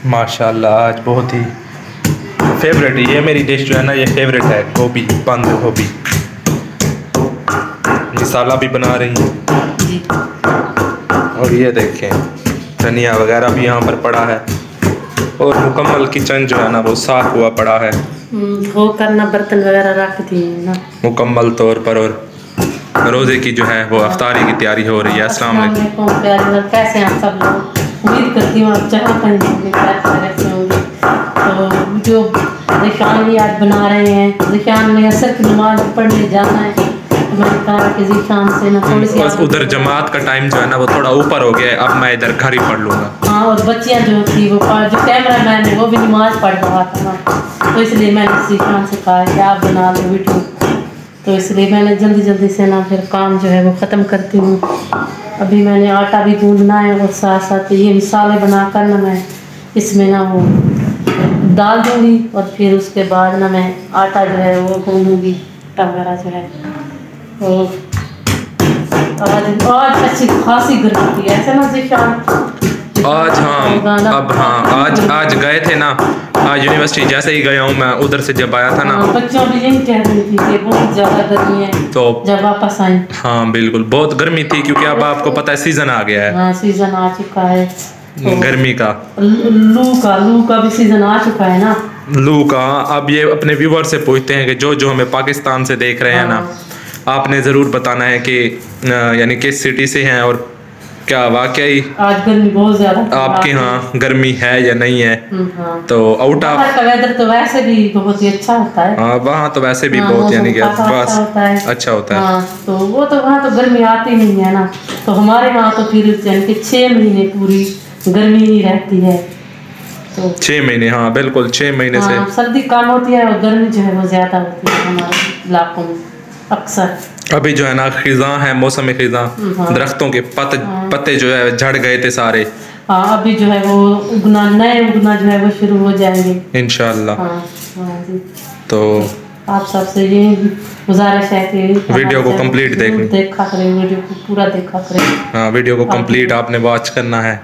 माशाल्लाह आज बहुत ही फेवरेट, ये मेरी डिश जो है ना, ये फेवरेट है, गोभी, बंद गोभी। मसाला भी बना रही हैं और ये देखें धनिया वगैरह भी यहाँ पर पड़ा है और मुकम्मल किचन जो है ना वो साफ हुआ पड़ा है, वो करना बर्तन वगैरह रख दिए ना मुकम्मल तौर पर। और रोज़े की जो है वो अफ्तारी की तैयारी हो रही है। अस्सलाम वालेकुम। कैसे हैं सब लोग? उम्मीद करती हूँ आप जहाँ पर होंगे। तो जो रिशान भी आज बना रहे हैं, रिशान ने असर की नमाज पढ़ने जाना है, तो मैंने कहा कि रिशान से ना थोड़ी सी उधर जमात का टाइम जो है ना वो थोड़ा ऊपर हो गया है, अब मैं इधर घर ही पढ़ लूँगा। हाँ, और बच्चियाँ जो थी वो जो कैमरा मैन है वो भी नमाज पढ़ रहा था ना, तो इसलिए मैंने रिशान से कहा कि आप बना लो वीडियो, तो इसलिए मैंने जल्दी जल्दी से ना फिर काम जो है वो ख़त्म करती हूँ। अभी मैंने आटा भी गूंदना है और साथ साथ ये मसाले बना कर ना मैं इसमें ना वो डाल दूँगी और फिर उसके बाद ना मैं आटा जो है वो गूंदूँगी, आटा वगैरह जो है। और आज अच्छी खासी गर्मी थी ऐसे ना जिशान आज। हाँ अब हाँ आज गए थे ना, आज यूनिवर्सिटी जैसे ही गया हूँ मैं, उधर से जब आया था ना बच्चों भी यही कह रही थी कि बहुत ज़्यादा गर्मी है, तो जब वापस आए हाँ बिल्कुल बहुत गर्मी थी, क्योंकि अब आपको पता है सीज़न आ गया है। हाँ सीज़न आ चुका है तो गर्मी का, लू का भी सीज़न आ चुका है ना, लू का। अब ये अपने व्यूवर से पूछते हैं कि जो हमें पाकिस्तान से देख रहे हैं ना, आपने ज़रूर बताना है कि यानी किस सिटी से हैं और क्या वाकई आज गर्मी बहुत ज़्यादा आपके यहाँ गर्मी है या नहीं है। हाँ। तो आउट ऑफ का वेदर तो वैसे भी बहुत ही अच्छा होता है। हाँ वहाँ तो वैसे भी बहुत यानी कि बस अच्छा होता है। हाँ, तो वो तो वहाँ तो गर्मी आती नहीं है ना, तो हमारे यहाँ तो फिर यानी कि 6 महीने पूरी गर्मी ही रहती है। तो 6 महीने, हाँ बिल्कुल 6 महीने हाँ, से सर्दी कम होती है और गर्मी जो है वो ज़्यादा होती है हमारे इलाकों में अक्सर। अभी जो है ना खिज़ां है, मौसम खिज़ां, दरख्तों के पत्ते जो है झड़ गए थे सारे। हाँ, अभी जो है वो नए उगना जो है वो शुरू हो जाएंगे इंशाल्लाह। हाँ जी। तो आप सबसे ये गुजारिश है कि वीडियो को कंप्लीट देखा करें, वीडियो को पूरा देखा करें। हाँ वीडियो को कंप्लीट आपने वॉच करना है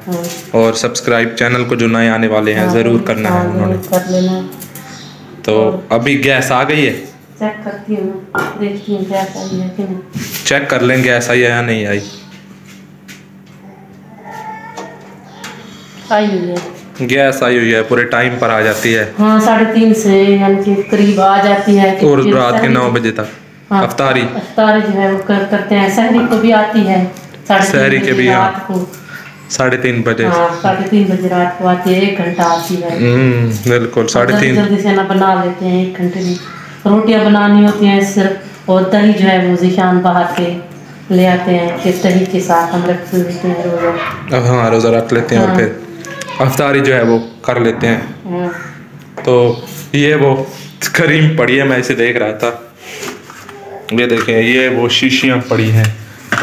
और सब्सक्राइब चैनल को जो नए आने वाले हैं ज़रूर करना है उन्होंने कर लेना। तो अभी गैस आ गई है, चेक करती हूँ, देखती हूँ गैस आई है कि नहीं। चेक कर लें गैस आई है या नहीं आई। आई हुई है, गैस आई हुई है, पूरे टाइम पर आ जाती है। हाँ 3:30 से यानी कि करीब आ जाती है, और रात के 9 बजे तक। हाँ, अफ्तारी जो है वो करते हैं, सहरी को भी आती है, सहरी के भी रात को 3:30 बजे। हाँ 3:30 बजे रात को आती है, 1 घंटा आती है। बिल्कुल 3:30 जल्दी से ना बना लेते हैं, 1 घंटे में रोटियां बनानी होती हैं सिर्फ, और दही जो है वो जिशान बाहर से ले आते हैं कि दही के साथ हम रख लेते हैं रोज़ा। हाँ रोज़ा रख लेते हैं और फिर अफ्तारी जो है वो कर लेते हैं। तो ये वो करीम पड़ी है, मैं इसे देख रहा था, ये देखें ये वो शीशियाँ पड़ी हैं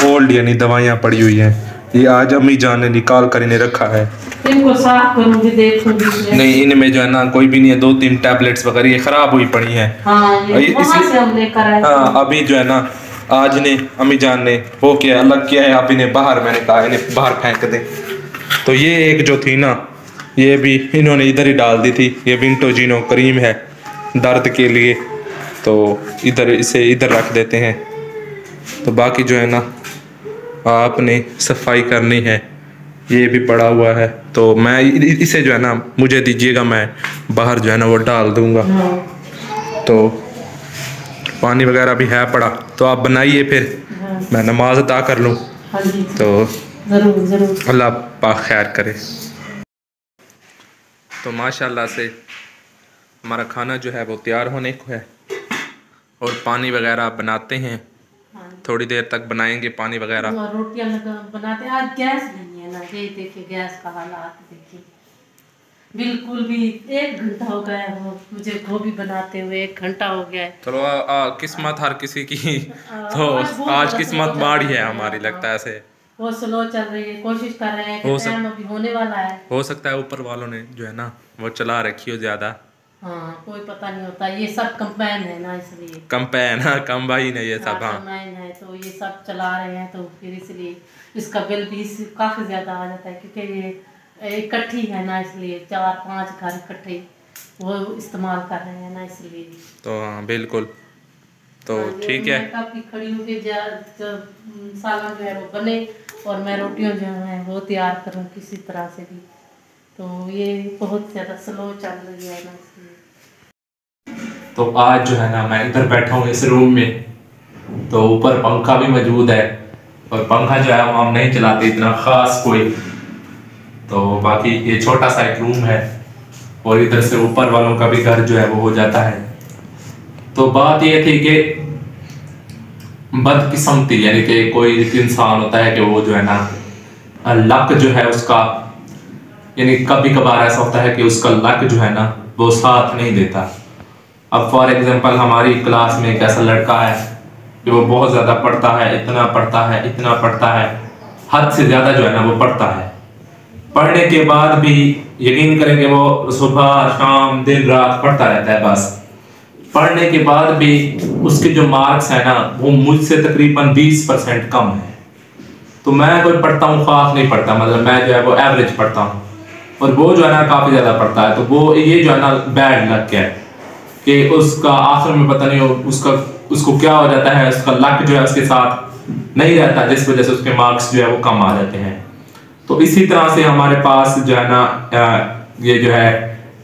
ओल्ड यानी दवाइयाँ पड़ी हुई हैं, ये आज अम्मी जान ने निकाल कर इन्हें रखा है। इनको साफ करूँगी, देखूंगी। नहीं इनमें जो है ना कोई भी नहीं है, 2-3 टैबलेट्स वगैरह ये खराब हुई पड़ी हैं। हाँ, से हम लेकर आए। हाँ अभी जो है ना आज ने अम्मी जान ने वो किया अलग किया है, आप इन्हें बाहर, मैंने कहा इन्हें बाहर फेंक दें। तो ये एक जो थी ना ये भी इन्होंने इधर ही डाल दी थी, ये विंटोजिनो क्रीम है दर्द के लिए, तो इधर इसे इधर रख देते हैं। तो बाकी जो है ना आपने सफाई करनी है, ये भी पड़ा हुआ है, तो मैं इसे जो है ना मुझे दीजिएगा, मैं बाहर जो है ना वो डाल दूंगा। तो पानी वगैरह भी है पड़ा, तो आप बनाइए फिर मैं नमाज अदा कर लूँ। तो ज़रूर अल्लाह पाक खैर करे। तो माशाल्लाह से हमारा खाना जो है वो तैयार होने को है और पानी वगैरह बनाते हैं, थोड़ी देर तक बनाएंगे पानी वगैरह। रोटियां बनाते हैं, आज गैस नहीं है ना, ये देखिए गैस का हालात देखिए, बिल्कुल भी 1 घंटा हो गया है मुझे गोभी बनाते हुए, 1 घंटा हो गया है। चलो किस्मत हर किसी की तो आज किस्मत माड़ी है हमारी, लगता है ऐसे वो स्लो चल रही है, कोशिश कर रहे हैं कि टाइम अभी होने वाला है। हो सकता है ऊपर वालों ने जो है ना वो चला रखी हो ज्यादा। हाँ कोई पता नहीं होता, ये सब कंपेन है ना, इसलिए कंपेन, हाँ कंबाइन है ये सब। हाँ कंबाइन है, तो ये सब चला रहे हैं, तो फिर इसलिए इसका बिल भी काफ़ी ज़्यादा आ जाता है, क्योंकि ये इकट्ठी है ना, इसलिए 4-5 घर इकट्ठे वो इस्तेमाल कर रहे हैं ना, इसलिए। तो हाँ बिल्कुल, तो हाँ, ठीक है। मैं काफ़ी खड़ी हूँ कि सालन जो है वो बने और मैं रोटियाँ जो है वो तैयार करूँ किसी तरह से भी। तो ये बहुत ज़्यादा स्लो चल रही है ना, इसलिए। तो आज जो है ना मैं इधर बैठा हूँ इस रूम में, तो ऊपर पंखा भी मौजूद है और पंखा जो है हम नहीं चलाते इतना ख़ास कोई, तो बाकी ये छोटा सा एक रूम है और इधर से ऊपर वालों का भी घर जो है वो हो जाता है। तो बात ये थी कि बदकिस्मती, यानी कि कोई इंसान होता है कि वो जो है ना लक जो है उसका, यानी कभी कभार ऐसा होता है कि उसका लक जो है ना वो साथ नहीं देता। अब फॉर एग्जांपल हमारी क्लास में एक ऐसा लड़का है कि वो बहुत ज़्यादा पढ़ता है, इतना पढ़ता है, हद से ज़्यादा जो है ना वो पढ़ता है। पढ़ने के बाद भी यकीन करेंगे वो सुबह शाम दिन रात पढ़ता रहता है। बस पढ़ने के बाद भी उसके जो मार्क्स है ना वो मुझसे तकरीबन 20% कम है। तो मैं कोई पढ़ता हूँ खास नहीं पढ़ता, मतलब मैं जो है वो एवरेज पढ़ता हूँ और वो जो है ना काफ़ी ज़्यादा पढ़ता है। तो वो ये जो है ना बैड लक है कि उसका आखिर में पता नहीं हो उसको क्या हो जाता है, उसका लक जो है उसके साथ नहीं रहता, जिस वजह से उसके मार्क्स जो है वो कम आ जाते हैं। तो इसी तरह से हमारे पास जो है ना ये जो है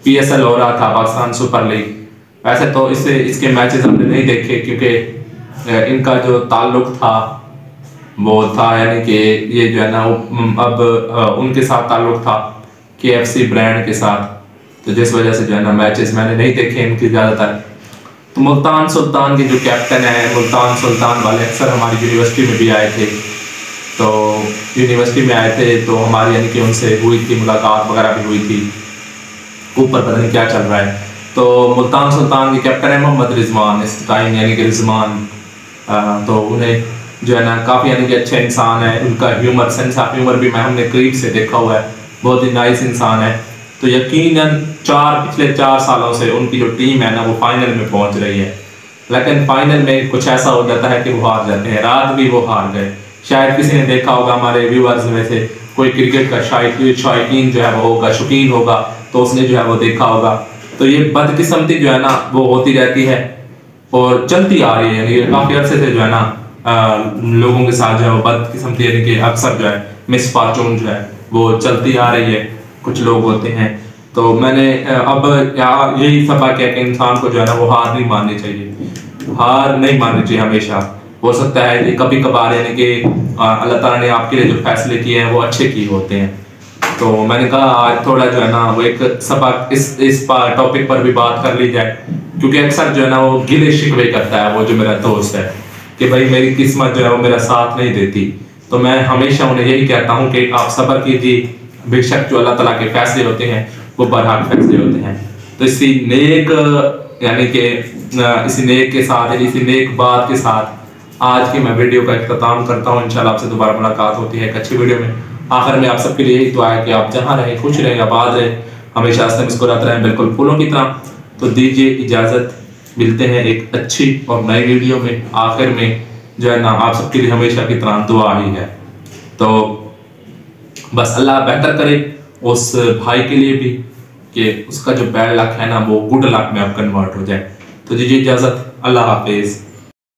PSL हो रहा था, पाकिस्तान सुपर लीग। वैसे तो इसके मैचेस हमने नहीं देखे क्योंकि इनका जो ताल्लुक था वो था, यानी कि ये जो है ना अब उनके साथ ताल्लुक था KFC ब्रांड के साथ, तो जिस वजह से जो है ना मैचेस मैंने नहीं देखे इनके ज़्यादातर। तो मुल्तान सुल्तान के जो कैप्टन है, मुल्तान सुल्तान वाले अक्सर हमारी यूनिवर्सिटी में भी आए थे, तो यूनिवर्सिटी में आए थे तो हमारी यानी कि उनसे हुई थी मुलाकात वगैरह भी हुई थी। ऊपर पता नहीं क्या चल रहा है। तो मुल्तान सुल्तान के कैप्टन है मोहम्मद रिजवान इस टाइम, यानी कि रिजवान। तो उन्हें जो है ना काफ़ी यानी कि अच्छे इंसान है, उनका ह्यूमर, सेंस ऑफ ह्यूमर भी हमने करीब से देखा हुआ है, बहुत ही नाइस इंसान है। तो यकीनन पिछले 4 सालों से उनकी जो टीम है ना वो फाइनल में पहुंच रही है, लेकिन फाइनल में कुछ ऐसा हो जाता है कि वो हार जाते हैं। रात भी वो हार गए। शायद किसी ने देखा होगा, हमारे व्यूअर्स में से कोई क्रिकेट का शौकीन जो है वो होगा, शौकीन होगा, तो उसने जो है वो देखा होगा। तो ये बदकिस्मती जो है ना वो होती रहती है और चलती आ रही है, यानी काफ़ी अरसे से जो है ना लोगों के साथ जो है वो बदकिस्मती, यानी कि अक्सर जो है मिस फॉर्चून जो है वो चलती आ रही है। कुछ लोग होते हैं, तो मैंने अब यही सबक है कि इंसान को जो है ना वो हार नहीं माननी चाहिए, हार नहीं माननी चाहिए हमेशा। हो सकता है कि कभी कभार यानी कि अल्लाह ताला ने आपके लिए जो फैसले किए हैं वो अच्छे किए होते हैं। तो मैंने कहा आज थोड़ा जो है ना वो एक सबक इस टॉपिक पर भी बात कर ली जाए, क्योंकि अक्सर जो है ना वो गिले शिकवे करता है वो जो मेरा दोस्त है कि भाई मेरी किस्मत जो है वो मेरा साथ नहीं देती। तो मैं हमेशा उन्हें यही कहता हूँ कि आप सब्र कीजिए, बेशक जो अल्लाह ताला के फैसले होते हैं वो बरहक फैसले होते हैं। तो इसी नेक यानी कि इसी नेक के साथ, इसी नेक बात के साथ आज की मैं वीडियो का इख्तिताम करता हूँ। इंशाल्लाह आपसे दोबारा मुलाकात होती है एक अच्छी वीडियो में। आखिर में आप सबके लिए यही दुआ है कि आप जहाँ रहें खुश रहें, आबाद रहें, हमेशा हंसते मुस्कुराते रहें, बिल्कुल फूलों की तरह। तो दीजिए इजाज़त, मिलते हैं एक अच्छी और नई वीडियो में। आखिर में जो है ना आप सबके लिए हमेशा की तरह दुआ ही है। तो बस अल्लाह बेहतर करे उस भाई के लिए भी कि उसका जो बैड लक है ना वो गुड लक में अब कन्वर्ट हो जाए। तो दीजिए इजाज़त, अल्लाह हाफिज़।